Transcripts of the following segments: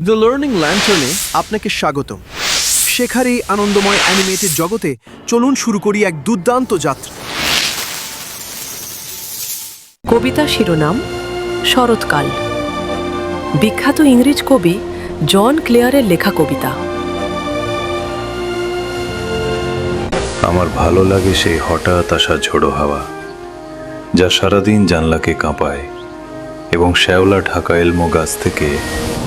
The learning ল্যান্টার্নে আপনাকে স্বাগতম। শেখার এই আনন্দময় অ্যানিমেটেড জগতে চলুন শুরু করি এক দুর্দান্ত যাত্রা। কবিতা শিরোনাম শরৎকাল। বিখ্যাত ইংরেজ কবি জন ক্লেয়ারের লেখা কবিতা। আমার ভালো লাগে সেই হঠাৎ আসা ঝোড়ো হাওয়া, যা সারাদিন জানলাকে কাঁপায় এবং শ্যাওলা ঢাকা এলমো গাছ থেকে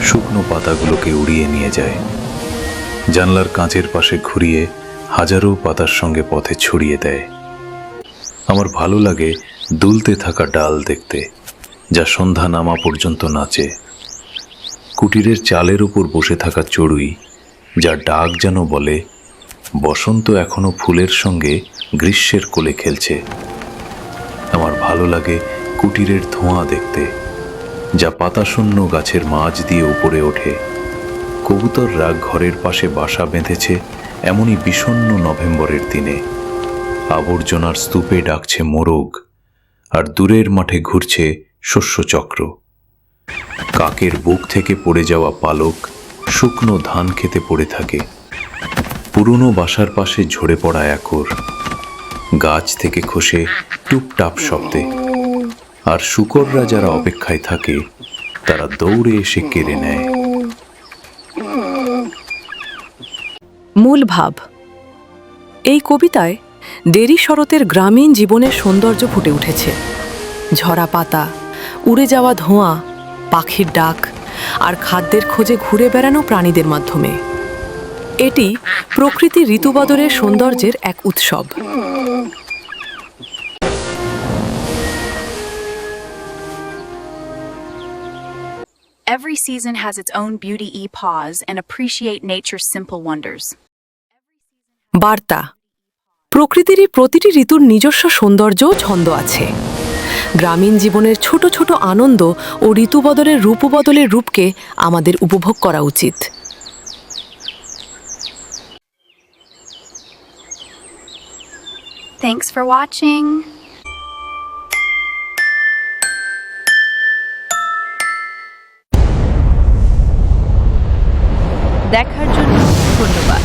শুকনো পাতাগুলোকে উড়িয়ে নিয়ে যায়। জানলার কাঁচের পাশে ঘুরিয়ে হাজারো পাতার সঙ্গে পথে ছড়িয়ে দেয়। আমার ভালো লাগে দুলতে থাকা ডাল দেখতে, যা সন্ধ্যা নামা পর্যন্ত নাচে। কুটিরের চালের উপর বসে থাকা চড়ুই, যা ডাক যেন বলে বসন্ত এখনো ফুলের সঙ্গে গ্রীষ্মের কোলে খেলছে। আমার ভালো লাগে কুটিরের ধোঁয়া দেখতে, যা পাতাশূন্য গাছের মাঝ দিয়ে উপরে ওঠে। কবুতররা ঘরের পাশে বাসা বেঁধেছে এমনই বিষণ্ণ নভেম্বরের দিনে। আবর্জনার স্তূপে ডাকছে মোরগ, আর দূরের মাঠে ঘুরছে শস্যচক্র। কাকের বুক থেকে পড়ে যাওয়া পালক শুকনো ধান খেতে পড়ে থাকে। পুরনো বাসার পাশে ঝরে পড়া একর গাছ থেকে খসে টুপটাপ শব্দে, আর শূকররা যারা অপেক্ষায় থাকে তারা দৌড়ে এসে কেড়ে নেয়। মূল ভাব। এই কবিতায় দেরি শরতের গ্রামীণ জীবনের সৌন্দর্য ফুটে উঠেছে। ঝরা পাতা, উড়ে যাওয়া ধোঁয়া, পাখির ডাক আর খাদ্যের খোঁজে ঘুরে বেড়ানো প্রাণীদের মাধ্যমে। এটি প্রকৃতির ঋতুবদলের সৌন্দর্যের এক উৎসব। Every season has its own beauty. Pause and appreciate nature's simple wonders. বার্তা। প্রকৃতিরই প্রতিটি ঋতুর নিজস্ব সৌন্দর্য ও ছন্দ আছে। গ্রামীণ জীবনের ছোট ছোট আনন্দ ও ঋতুবদলের রূপবদলের রূপকে আমাদের উপভোগ করা উচিত। Thanks for watching. দেখার জন্য ধন্যবাদ।